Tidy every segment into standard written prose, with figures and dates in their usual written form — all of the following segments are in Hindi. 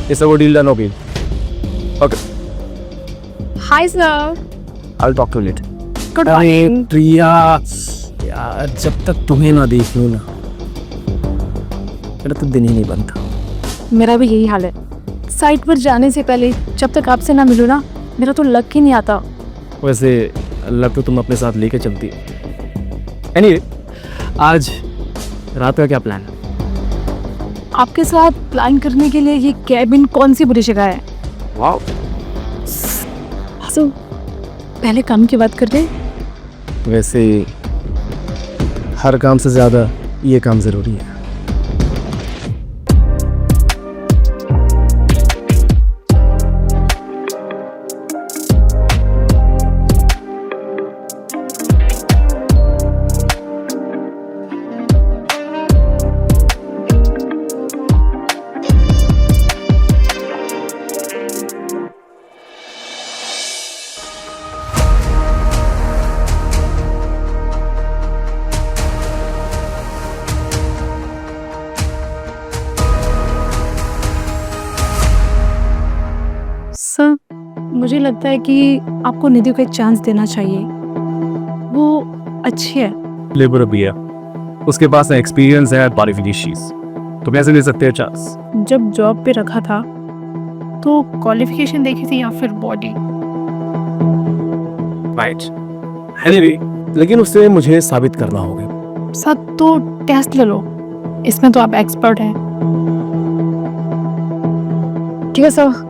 It's a good deal done, okay. Okay, Hi sir. I'll talk to you later. Good अरे morning. प्रिया, यार जब तक तुम्हें ना देख लूँ ना मेरा तो दिन ही नहीं बनता। मेरा भी यही हाल है। साइट पर जाने से पहले जब तक आपसे ना मिलूँ ना मेरा तो लक ही नहीं आता। वैसे लग तो तुम अपने साथ लेके चलती। Anyway, आज रात का क्या प्लान है? आपके साथ प्लान करने के लिए ये कैबिन कौन सी बुरी जगह है? वाओ, सो पहले काम की बात करते हैं। वैसे हर काम से ज़्यादा ये काम ज़रूरी है। सर मुझे लगता है कि आपको निधि को एक चांस देना चाहिए। वो अच्छी है। लेबर भी है, उसके पास एक्सपीरियंस है, क्वालिफिकेशंस, तो कैसे ले सकते हैं चांस? जब जॉब पे रखा था तो क्वालिफिकेशन देखी थी या फिर बॉडी? राइट। एनीवे, लेकिन उससे मुझे साबित करना होगा। सर तो टेस्ट ले लो, इसमें तो आप एक्सपर्ट हैं। ठीक है सर,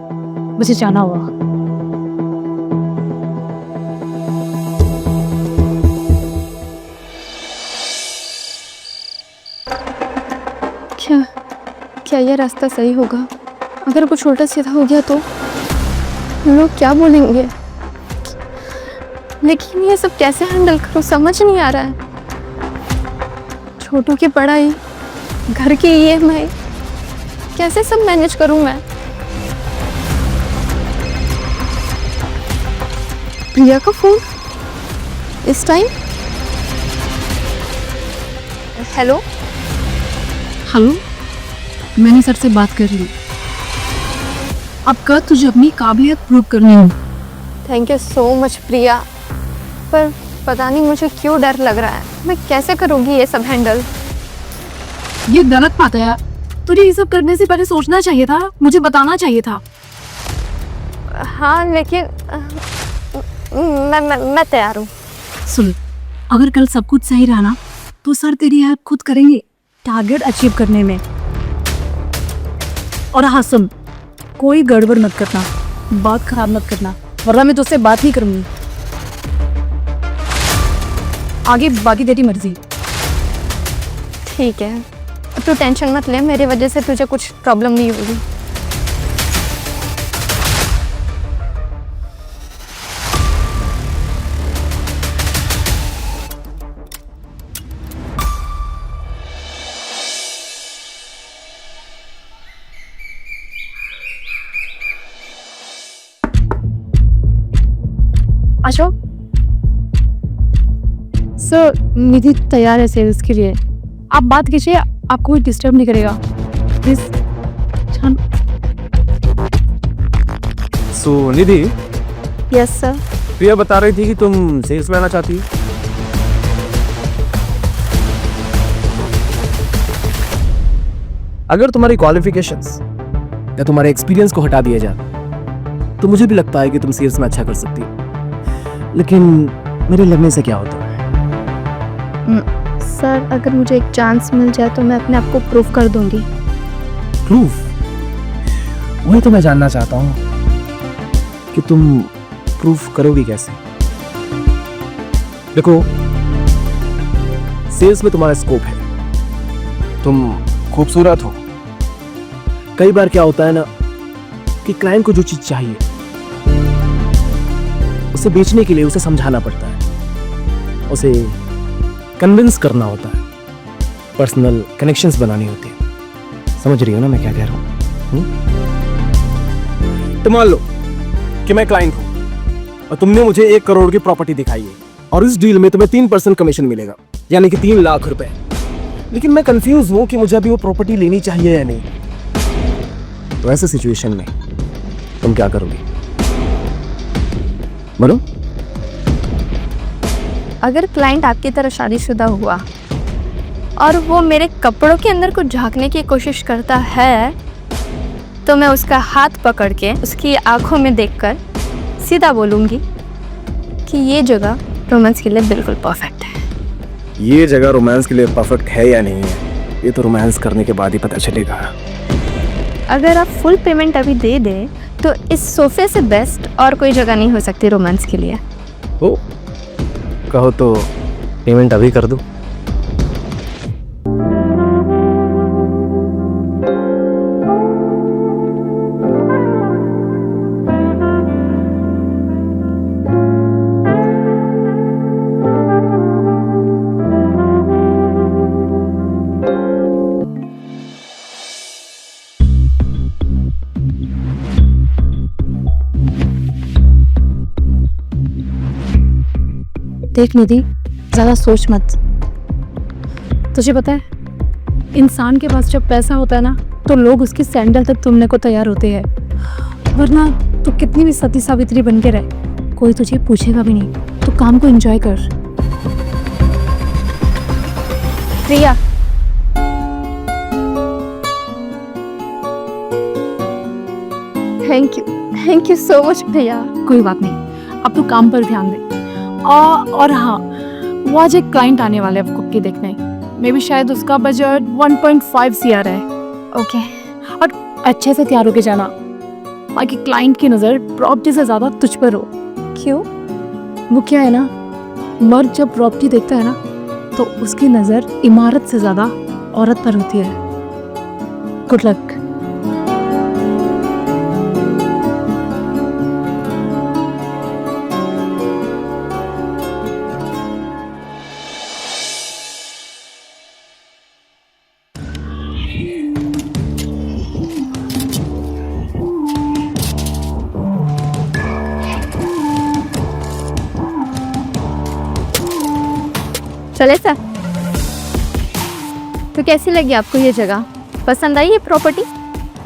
मुझे जाना होगा। क्या क्या ये रास्ता सही होगा? अगर कुछ उल्टा सीधा हो गया तो लोग क्या बोलेंगे? लेकिन ये सब कैसे हैंडल करूं समझ नहीं आ रहा है। छोटू की पढ़ाई, घर की EMI, कैसे सब मैनेज करूं मैं? प्रिया का फोन इस टाइम? हेलो हेलो, मैंने सर से बात कर ली। अब कल तुझे अपनी काबिलियत प्रूव करनी है। थैंक यू सो मच प्रिया, पर पता नहीं मुझे क्यों डर लग रहा है। मैं कैसे करूँगी ये सब हैंडल? ये गलत बात है यार, तुझे ये सब करने से पहले सोचना चाहिए था, मुझे बताना चाहिए था। हाँ लेकिन मैं तैयार हूँ। सुन, अगर कल सब कुछ सही रहा ना तो सर तेरी हेल्प खुद करेंगे टारगेट अचीव करने में। और हाँ सुन, कोई गड़बड़ मत करना, बात खराब मत करना, वरना मैं तुझसे बात नहीं करूँगी। आगे बाकी तेरी मर्जी। ठीक है, तू टेंशन मत ले, मेरी वजह से तुझे कुछ प्रॉब्लम नहीं होगी। अशोक सर, निधि तैयार है सेल्स के लिए, आप बात कीजिए, आपको कोई डिस्टर्ब नहीं करेगा please. So Nidhi, yes sir. Priya बता रही थी कि तुम सेल्स में आना चाहती हो। अगर तुम्हारी क्वालिफिकेशंस या तुम्हारे एक्सपीरियंस को हटा दिया जाए तो मुझे भी लगता है कि तुम सेल्स में अच्छा कर सकती हो, लेकिन मेरे लगने से क्या होता है? सर अगर मुझे एक चांस मिल जाए तो मैं अपने आप को प्रूफ कर दूंगी। प्रूफ? वही तो मैं जानना चाहता हूँ कि तुम प्रूफ करोगी कैसे। देखो, सेल्स में तुम्हारा स्कोप है, तुम खूबसूरत हो। कई बार क्या होता है ना कि क्लाइंट को जो चीज चाहिए उसे बेचने के लिए उसे समझाना पड़ता है, उसे कन्विंस करना होता है, पर्सनल कनेक्शंस बनानी होती है। समझ रही हो ना मैं क्या कह रहा हूँ? तो मान लो कि मैं क्लाइंट हूं और तुमने मुझे 1 करोड़ की प्रॉपर्टी दिखाई है और इस डील में तुम्हें 3% कमीशन मिलेगा, यानी कि 3 लाख रुपए। लेकिन मैं कंफ्यूज हूं कि मुझे अभी वो प्रॉपर्टी लेनी चाहिए या नहीं। तो ऐसे सिचुएशन में तुम क्या करोगी? बोलो। अगर क्लाइंट आपकी तरह शादीशुदा हुआ और वो मेरे कपड़ों के अंदर कुछ झांकने की कोशिश करता है तो मैं उसका हाथ पकड़ के उसकी आंखों में देखकर सीधा बोलूँगी कि ये जगह रोमांस के लिए बिल्कुल परफेक्ट है। ये जगह रोमांस के लिए परफेक्ट है या नहीं है, ये तो रोमांस करने के बाद ही पता चलेगा। अगर आप फुल पेमेंट अभी दे दें तो इस सोफे से बेस्ट और कोई जगह नहीं हो सकती रोमांस के लिए। ओ, कहो तो पेमेंट अभी कर दूं? देख निधि, ज़्यादा सोच मत। तुझे पता है इंसान के पास जब पैसा होता है ना तो लोग उसकी सैंडल तक चूमने को तैयार होते हैं, वरना तू कितनी भी सती सावित्री बन के रहे कोई तुझे पूछेगा भी नहीं। तो काम को एंजॉय कर। प्रिया, थैंक यू सो मच प्रिया। कोई बात नहीं, अब तू काम पर ध्यान दे। और हाँ, वो आज एक क्लाइंट आने वाला है कुक्की देखने। मे भी शायद उसका बजट 1.5 CR है। ओके, और अच्छे से तैयार होके जाना ताकि क्लाइंट की नज़र प्रॉपर्टी से ज़्यादा तुझ पर हो। क्यों? वो क्या है ना, मर्द जब प्रॉपर्टी देखता है ना तो उसकी नज़र इमारत से ज़्यादा औरत पर होती है। Good luck. चले सर, तो कैसी लगी आपको ये जगह? पसंद आई ये प्रॉपर्टी?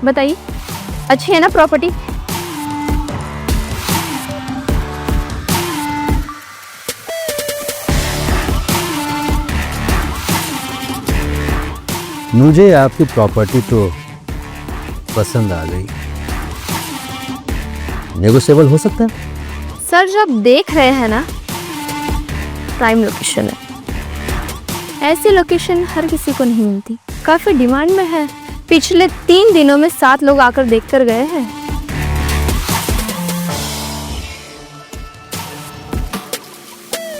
बताइए, अच्छी है ना प्रॉपर्टी? मुझे आपकी प्रॉपर्टी तो पसंद आ गई। नेगोशिएबल हो सकता है? सर, जब देख रहे हैं ना, प्राइम लोकेशन है। ऐसी लोकेशन हर किसी को नहीं मिलती, काफी डिमांड में है। पिछले 3 दिनों में 7 लोग आकर देखकर गए हैं।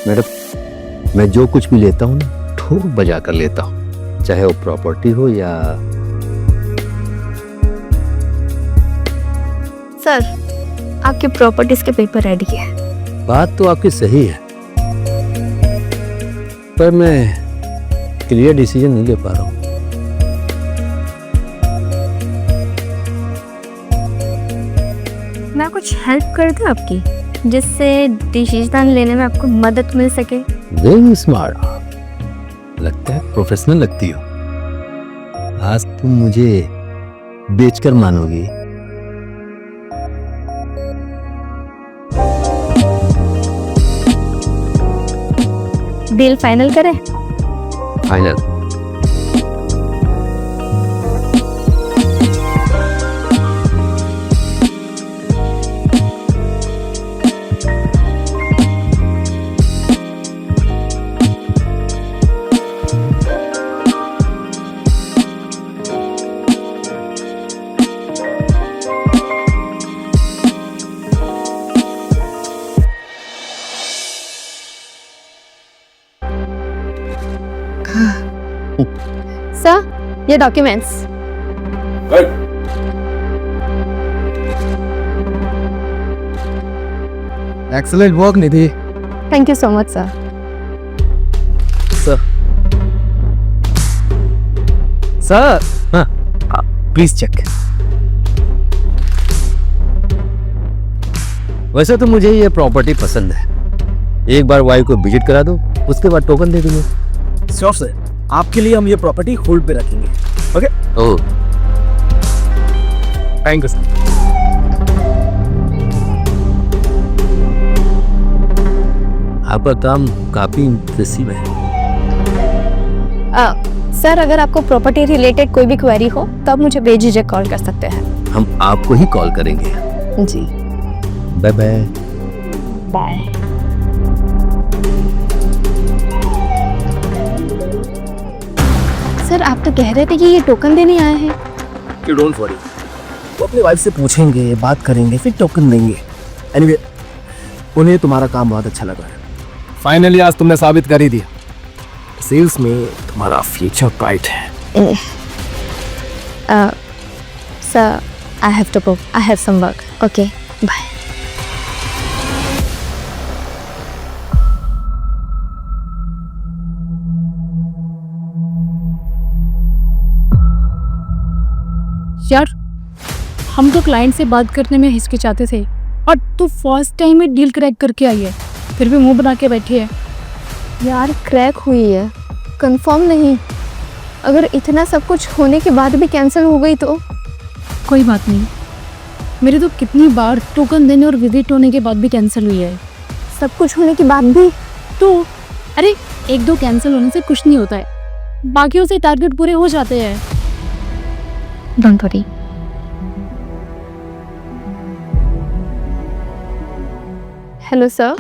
मैडम, मैं जो कुछ भी लेता हूँ ना ठोक बजा कर लेता हूँ, चाहे वो प्रॉपर्टी हो या। सर, आपके प्रॉपर्टीज के पेपर रेडी है। बात तो आपकी सही है, पर मैं क्लियर डिसीजन नहीं ले पा रहा हूँ। मैं कुछ हेल्प कर दूं आपकी, जिससे डिसीजन लेने में आपको मदद मिल सके? वेरी स्मार्ट, लगता है प्रोफेशनल लगती हो। आज तुम मुझे बेचकर मानोगी। डील फाइनल करें? फाइनल। सर, ये documents. Excellent work Nidhi. Thank you so much sir. Sir, हाँ, प्लीज चेक। वैसे तो मुझे ये प्रॉपर्टी पसंद है। एक बार वाइफ को विजिट करा दो, उसके बाद टोकन दे दूंगा। श्योर सर, आपके लिए हम ये प्रॉपर्टी होल्ड पे रखेंगे। Okay, oh, thank you sir. आपका काम काफी इंप्रेसिव है। सर अगर आपको प्रॉपर्टी रिलेटेड कोई भी क्वेरी हो तो आप मुझे बेझिझक कॉल कर सकते हैं। हम आपको ही कॉल करेंगे। जी बाय बाय। बाय। सर आप तो कह रहे थे कि ये टोकन देने आए हैं। यू डोंट वरी, वो अपनी वाइफ से पूछेंगे, बात करेंगे, फिर टोकन देंगे। एनीवे, उन्हें तुम्हारा काम बहुत अच्छा लगा है। फाइनली आज तुमने साबित कर ही दिया, सेल्स में तुम्हारा फ्यूचर ब्राइट है। Sir I have to go, I have some work. Okay bye. यार हम तो क्लाइंट से बात करने में हिचकिचाते थे और तू फर्स्ट टाइम में डील क्रैक करके आई है, फिर भी मुंह बना के बैठी है। यार क्रैक हुई है, कंफर्म नहीं। अगर इतना सब कुछ होने के बाद भी कैंसिल हो गई तो? कोई बात नहीं, मेरे तो कितनी बार टोकन देने और विजिट होने के बाद भी कैंसिल हुई है। सब कुछ होने के बाद भी? तो अरे एक दो कैंसिल होने से कुछ नहीं होता है, बाकियों से टारगेट पूरे हो जाते हैं। Don't worry. Hello sir.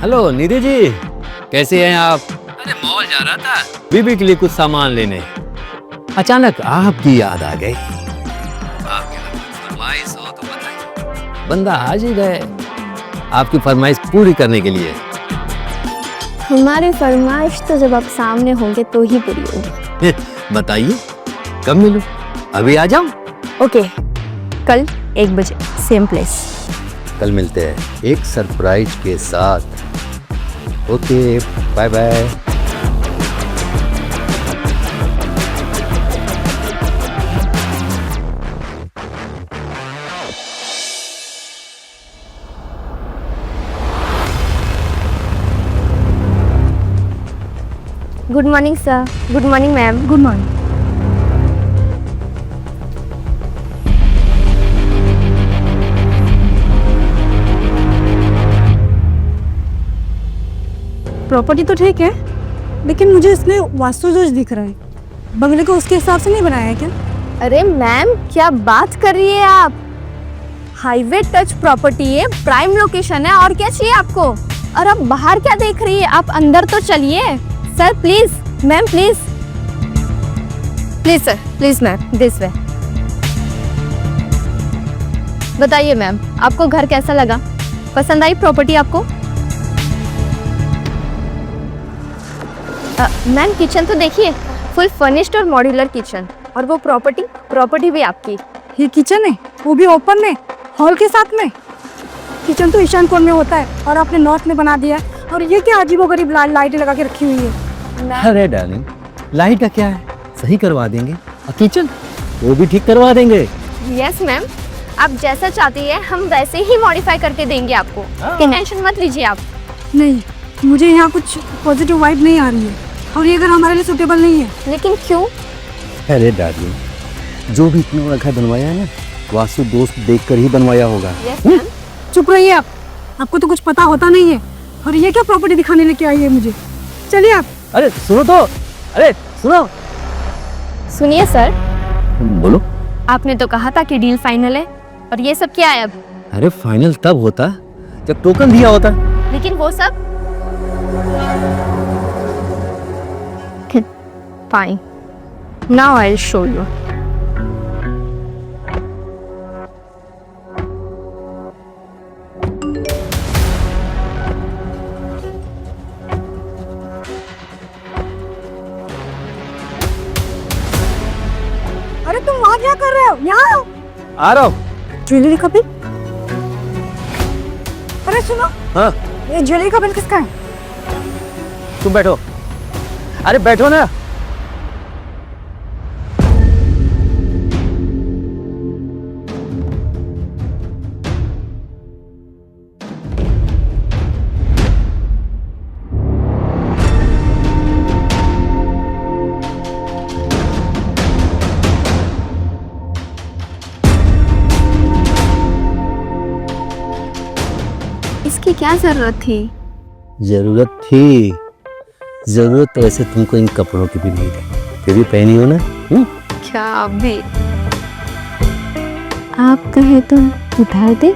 Hello Nidhi ji, कैसे हैं आप? अरे मॉल जा रहा था बीबी के लिए कुछ सामान लेने, अचानक आपकी याद आ गई। आपकी फरमाइश हो तो बताइए। बंदा आज ही गए आपकी फरमाइश पूरी करने के लिए। हमारी फरमाइश तो जब आप सामने होंगे तो ही पूरी होगी। बताइए कब मिलूं? अभी आ जाऊं? ओके, कल 1 बजे सेम प्लेस। कल मिलते हैं एक सरप्राइज के साथ। Okay bye bye. Good morning sir. Good morning ma'am. Good morning. Property तो ठीक है, लेकिन मुझे इसमें वास्तु दोष दिख रहा है। बंगले को उसके हिसाब से नहीं बनाया है क्या? अरे मैम क्या बात कर रही है आप? हाईवे टच प्रॉपर्टी है, प्राइम लोकेशन है, और क्या चाहिए आपको? और आप बाहर क्या देख रही है? आप अंदर तो चलिए। Sir please, ma'am please, please sir, please ma'am, this way. बताइए मैम, आपको घर कैसा लगा? पसंद आई प्रॉपर्टी आपको? मैम किचन तो देखिए, फुल फर्निश्ड और मॉड्यूलर किचन। और वो प्रॉपर्टी भी आपकी। ये किचन है, वो भी ओपन में, हॉल के साथ में। किचन तो ईशान कोण में होता है और आपने नॉर्थ में बना दिया है। और ये क्या अजीबोगरीब लाइटें लगा के रखी हुई है? अरे डार्लिंग, लाइट का क्या है, सही करवा देंगे। और किचन वो भी ठीक करवा देंगे। यस मैम, आप जैसा चाहती है हम वैसे ही मॉडिफाई करके देंगे आपको। टेंशन मत लीजिए आप। नहीं, मुझे यहाँ कुछ पॉजिटिव वाइब नहीं आ रही है, और ये घर हमारे लिए सूटेबल नहीं है। लेकिन क्यों? अरे डार्लिंग, जो भी इतना बड़ा घर बनवाया है ना, वास्तु दोस्त देखकर ही बनवाया होगा। Yes ma'am. चुप रहिए आप, आपको तो कुछ पता होता नहीं है। और ये क्या प्रॉपर्टी दिखाने लेके आई है मुझे? चलिए आप। अरे सुनो तो, अरे सुनो। सुनिए सर, बोलो। आपने तो कहा था कि डील फाइनल है, और ये सब क्या है अब? अरे फाइनल तब होता जब टोकन दिया होता। लेकिन वो सब fine. Now I will show you. अरे तुम वहाँ क्या कर रहे हो? यहाँ आओ। आ रहा हूँ। ज्वेलरी का बिल? अरे सुनो, हाँ ये ज्वेलरी का बिल किसका है? तुम बैठो। अरे बैठो ना। क्या जरूरत थी? जरूरत थी। जरूरत तो वैसे तुमको इन कपड़ों की भी नहीं थी, फिर भी पहनी हो ना। क्या आप भी? आप कहे तो उतार दे।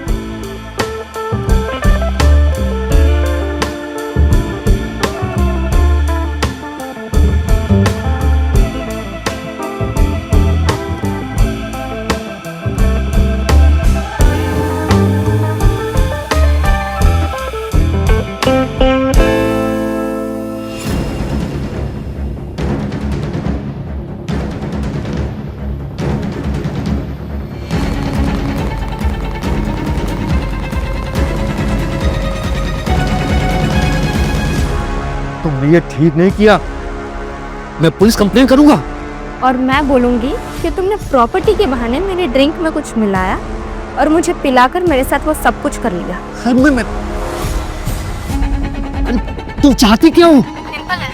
तुमने ये ठीक नहीं किया, मैं पुलिस कंप्लेन करूंगा। और मैं बोलूंगी कि तुमने प्रॉपर्टी के बहाने मेरे ड्रिंक में कुछ मिलाया और मुझे पिलाकर मेरे साथ वो सब कुछ कर लिया। तू चाहती क्या हो? सिंपल है,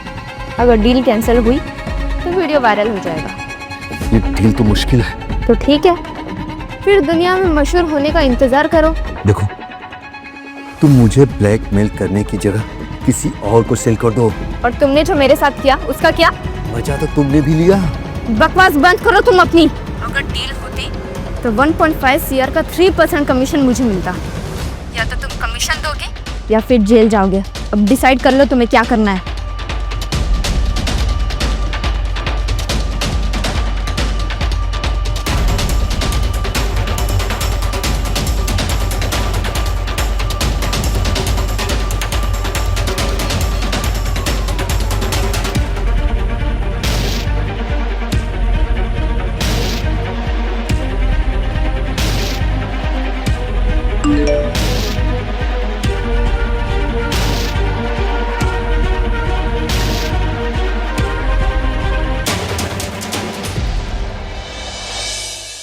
अगर डील कैंसिल हुई तो वीडियो वायरल हो जाएगा। ये डील तो मुश्किल है। तो ठीक है, फिर दुनिया में मशहूर होने का इंतजार करो। देखो, तुम मुझे ब्लैकमेल करने की जगह किसी और को सेल कर दो। और तुमने जो मेरे साथ किया उसका क्या? मजा तो तुमने भी लिया। बकवास बंद करो तुम अपनी। अगर डील होती तो 1.5 सीआर का 3% कमीशन मुझे मिलता। या तो तुम कमीशन दोगे या फिर जेल जाओगे। अब डिसाइड कर लो तुम्हें क्या करना है।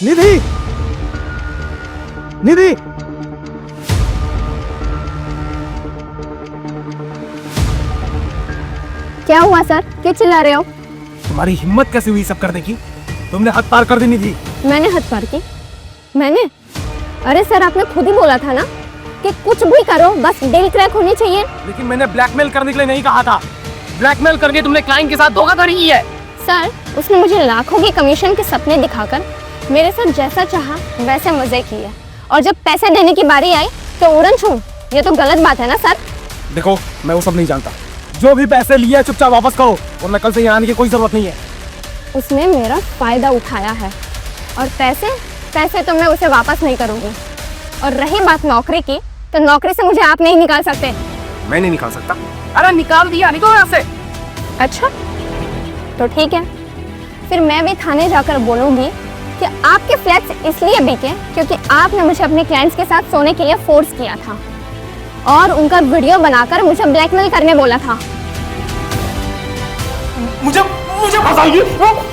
निधि, निधि, क्या हुआ सर, क्यों चिल्ला रहे हो? तुम्हारी हिम्मत कैसे हुई सब करने की? तुमने हद पार कर दी निधि। मैंने हद पार की? मैंने? अरे सर, आपने खुद ही बोला था ना कि कुछ भी करो बस डील क्रैक होनी चाहिए। लेकिन मैंने ब्लैकमेल करने के लिए नहीं कहा था। ब्लैकमेल करके तुमने क्लाइंट के साथ धोखाधड़ी की है। सर, उसने मुझे लाखों के कमीशन के सपने दिखाकर मेरे साथ जैसा चाहा वैसे मजे किए, और जब पैसे देने की बारी आई तो उड़न छू। ये तो गलत बात है ना सर? देखो, मैं वो सब नहीं जानता। जो भी पैसे लिए चुपचाप वापस करो, वरना कल से यहाँ आने की कोई जरूरत नहीं है। उसने मेरा फायदा उठाया है, और पैसे तो मैं उसे वापस नहीं करूँगी। और रही बात नौकरी की, तो नौकरी से मुझे आप नहीं निकाल सकते। मैं नहीं निकाल सकता। अरे निकाल दिया, निकलो यहाँ से। अच्छा, तो ठीक है, फिर मैं भी थाने जाकर बोलूँगी कि आपके फ्लैट्स इसलिए बिके क्योंकि आपने मुझे अपने क्लाइंट्स के साथ सोने के लिए फोर्स किया था और उनका वीडियो बनाकर मुझे ब्लैकमेल करने बोला था। मुझे फंसाएगी,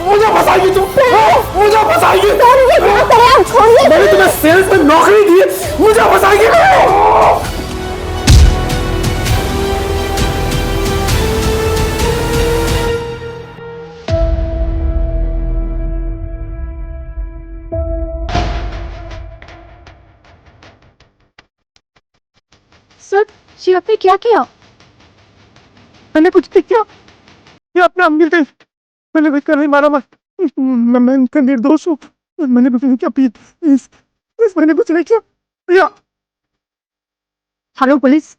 मुझे फंसाएगी तुम, मुझे फंसाएगी। आप छोड़िए। मैंने तुम्हें सेल्स में नौकरी दी, मुझे फंसाएगी। सर, जी आपने क्या किया? मैंने कुछ नहीं किया, ये अपना अमीर थे। मैंने कुछ कर नहीं मारा। मैं इनका निर्दोष हूँ। मैंने कुछ नहीं किया प्लीज, मैंने कुछ नहीं किया। Hello police.